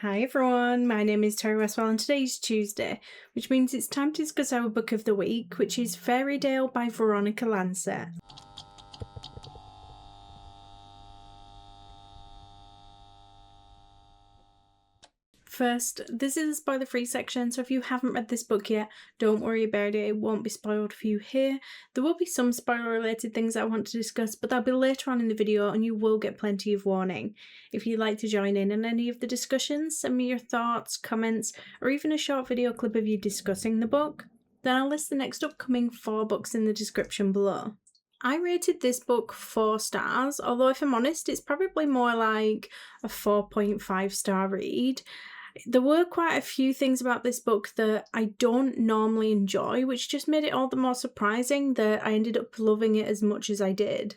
Hi everyone, my name is Terry Westwell and today's Tuesday, which means it's time to discuss our book of the week, which is Fairydale by Veronica Lancet. First, this is a spoiler-free section, so if you haven't read this book yet, don't worry about it, it won't be spoiled for you here. There will be some spoiler-related things I want to discuss, but that'll be later on in the video and you will get plenty of warning. If you'd like to join in on any of the discussions, send me your thoughts, comments, or even a short video clip of you discussing the book. Then I'll list the next upcoming 4 books in the description below. I rated this book 4 stars, although if I'm honest, it's probably more like a 4.5 star read. There were quite a few things about this book that I don't normally enjoy, which just made it all the more surprising that I ended up loving it as much as I did.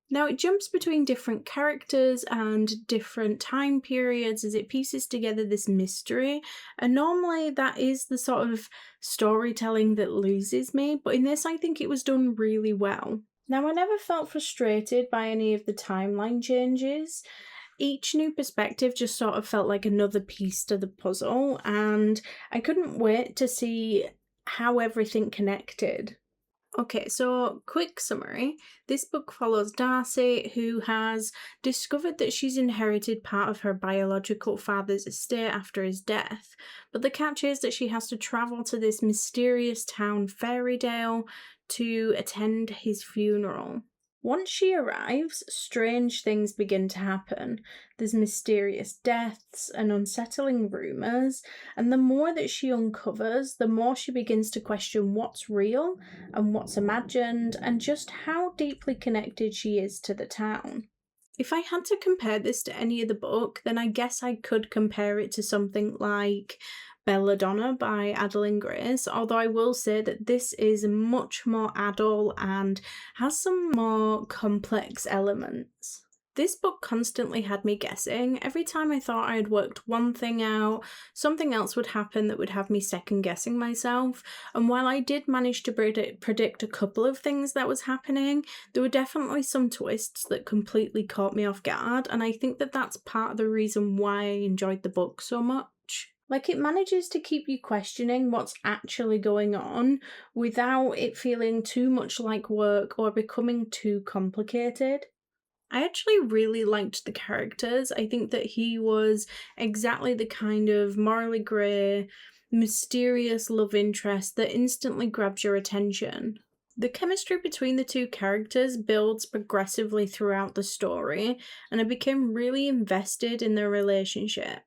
Now, it jumps between different characters and different time periods as it pieces together this mystery, and normally that is the sort of storytelling that loses me, but in this I think it was done really well. Now, I never felt frustrated by any of the timeline changes. Each new perspective just sort of felt like another piece to the puzzle, and I couldn't wait to see how everything connected. Okay, so quick summary. This book follows Darcy, who has discovered that she's inherited part of her biological father's estate after his death, but the catch is that she has to travel to this mysterious town, Fairydale, to attend his funeral. Once she arrives, strange things begin to happen. There's mysterious deaths and unsettling rumours, and the more that she uncovers, the more she begins to question what's real and what's imagined, and just how deeply connected she is to the town. If I had to compare this to any other book, then I guess I could compare it to something like Belladonna by Adeline Grace, although I will say that this is much more adult and has some more complex elements. This book constantly had me guessing. Every time I thought I had worked one thing out, something else would happen that would have me second guessing myself, and while I did manage to predict a couple of things that was happening, there were definitely some twists that completely caught me off guard, and I think that that's part of the reason why I enjoyed the book so much. Like, it manages to keep you questioning what's actually going on without it feeling too much like work or becoming too complicated. I actually really liked the characters. I think that he was exactly the kind of morally grey, mysterious love interest that instantly grabs your attention. The chemistry between the two characters builds progressively throughout the story, and I became really invested in their relationship.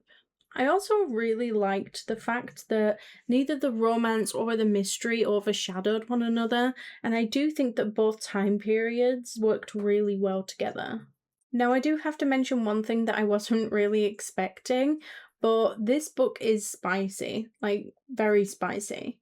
I also really liked the fact that neither the romance or the mystery overshadowed one another, and I do think that both time periods worked really well together. Now, I do have to mention one thing that I wasn't really expecting, but this book is spicy, like very spicy.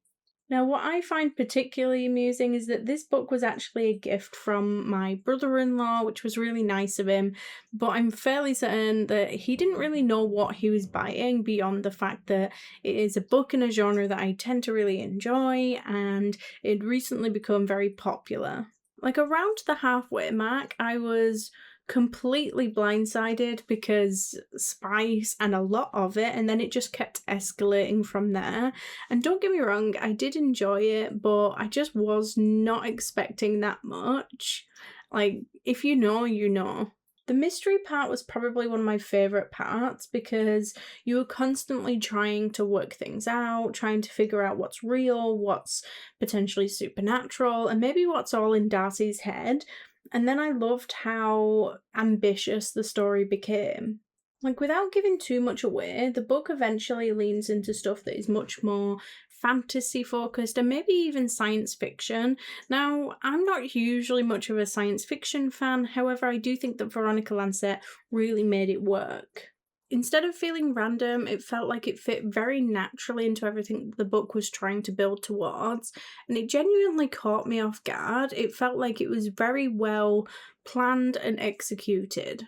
Now, what I find particularly amusing is that this book was actually a gift from my brother-in-law, which was really nice of him, but I'm fairly certain that he didn't really know what he was buying beyond the fact that it is a book in a genre that I tend to really enjoy, and it recently become very popular. Like, around the halfway mark, I was completely blindsided because spice and a lot of it, and then it just kept escalating from there. And don't get me wrong, I did enjoy it, but I just was not expecting that much. Like, if you know, you know. The mystery part was probably one of my favourite parts because you were constantly trying to work things out, trying to figure out what's real, what's potentially supernatural, and maybe what's all in Darcy's head. And then I loved how ambitious the story became. Like, without giving too much away, the book eventually leans into stuff that is much more fantasy focused and maybe even science fiction. Now, I'm not usually much of a science fiction fan, however, I do think that Veronica Lancet really made it work. Instead of feeling random, it felt like it fit very naturally into everything the book was trying to build towards, and it genuinely caught me off guard. It felt like it was very well planned and executed.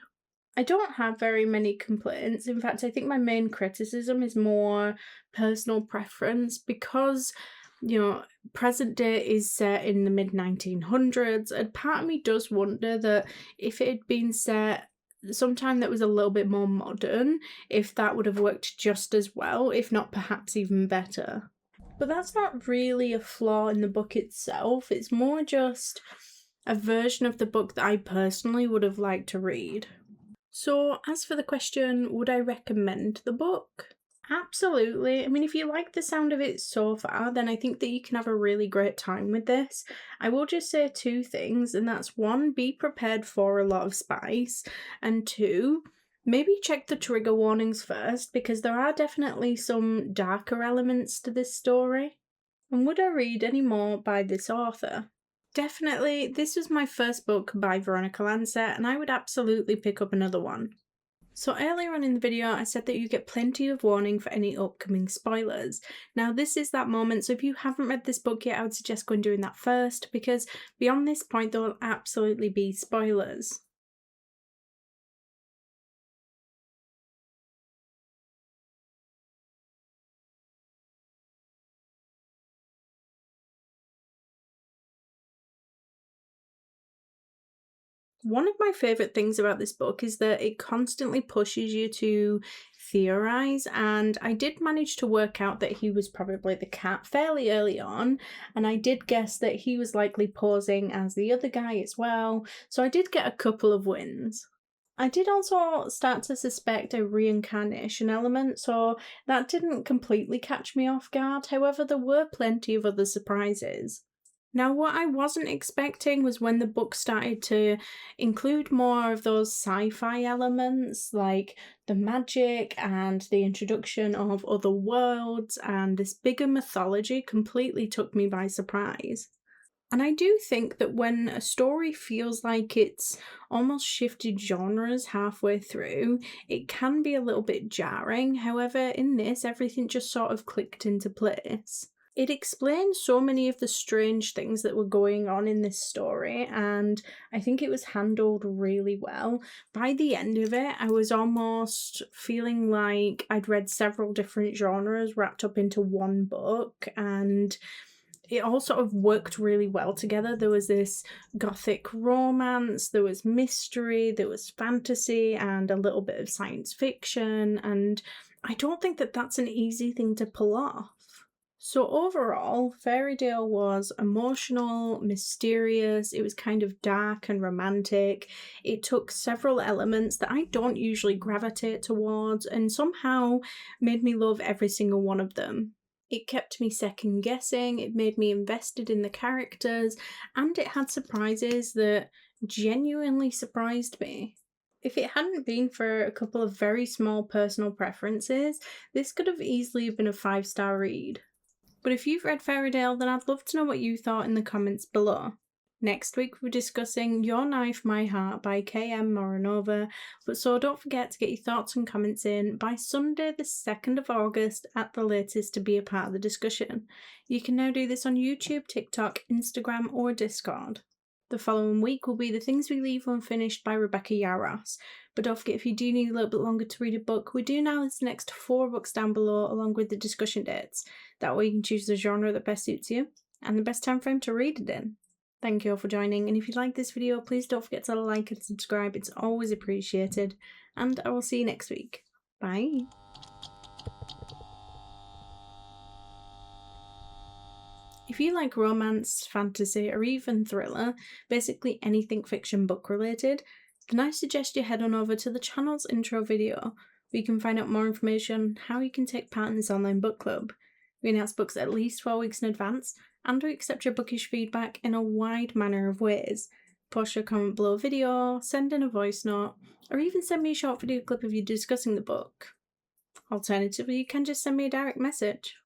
I don't have very many complaints. In fact, I think my main criticism is more personal preference because, present day is set in the mid-1900s, and part of me does wonder that if it had been set sometime that was a little bit more modern, if that would have worked just as well, if not perhaps even better. But that's not really a flaw in the book itself, it's more just a version of the book that I personally would have liked to read. So, as for the question, would I recommend the book? Absolutely. I mean, if you like the sound of it so far, then I think that you can have a really great time with this. I will just say two things, and that's one, be prepared for a lot of spice, and two, maybe check the trigger warnings first, because there are definitely some darker elements to this story. And would I read any more by this author? Definitely, this was my first book by Veronica Lancet, and I would absolutely pick up another one. So earlier on in the video, I said that you get plenty of warning for any upcoming spoilers. Now this is that moment, so if you haven't read this book yet, I would suggest going doing that first, because beyond this point there will absolutely be spoilers. One of my favourite things about this book is that it constantly pushes you to theorise, and I did manage to work out that he was probably the cat fairly early on, and I did guess that he was likely posing as the other guy as well, so I did get a couple of wins. I did also start to suspect a reincarnation element, so that didn't completely catch me off guard, however there were plenty of other surprises. Now, what I wasn't expecting was when the book started to include more of those sci-fi elements, like the magic and the introduction of other worlds, and this bigger mythology completely took me by surprise. And I do think that when a story feels like it's almost shifted genres halfway through, it can be a little bit jarring. However, in this, everything just sort of clicked into place. It explains so many of the strange things that were going on in this story, and I think it was handled really well. By the end of it, I was almost feeling like I'd read several different genres wrapped up into one book, and it all sort of worked really well together. There was this gothic romance, there was mystery, there was fantasy, and a little bit of science fiction, and I don't think that that's an easy thing to pull off. So overall, Fairydale was emotional, mysterious, it was kind of dark and romantic. It took several elements that I don't usually gravitate towards and somehow made me love every single one of them. It kept me second guessing, it made me invested in the characters, and it had surprises that genuinely surprised me. If it hadn't been for a couple of very small personal preferences, this could have easily been a 5-star read. But if you've read Fairydale, then I'd love to know what you thought in the comments below. Next week we're discussing Your Knife, My Heart by K.M. Moronova, but so don't forget to get your thoughts and comments in by Sunday the 2nd of August at the latest to be a part of the discussion. You can now do this on YouTube, TikTok, Instagram or Discord. The following week will be The Things We Leave Unfinished by Rebecca Yarros. But don't forget, if you do need a little bit longer to read a book, we do now list the next 4 books down below along with the discussion dates. That way you can choose the genre that best suits you and the best time frame to read it in. Thank you all for joining, and if you like this video, please don't forget to like and subscribe, it's always appreciated. And I will see you next week. Bye! If you like romance, fantasy, or even thriller, basically anything fiction book related, then I suggest you head on over to the channel's intro video, where you can find out more information on how you can take part in this online book club. We announce books at least 4 weeks in advance, and we accept your bookish feedback in a wide manner of ways. Post your comment below a video, send in a voice note, or even send me a short video clip of you discussing the book. Alternatively, you can just send me a direct message.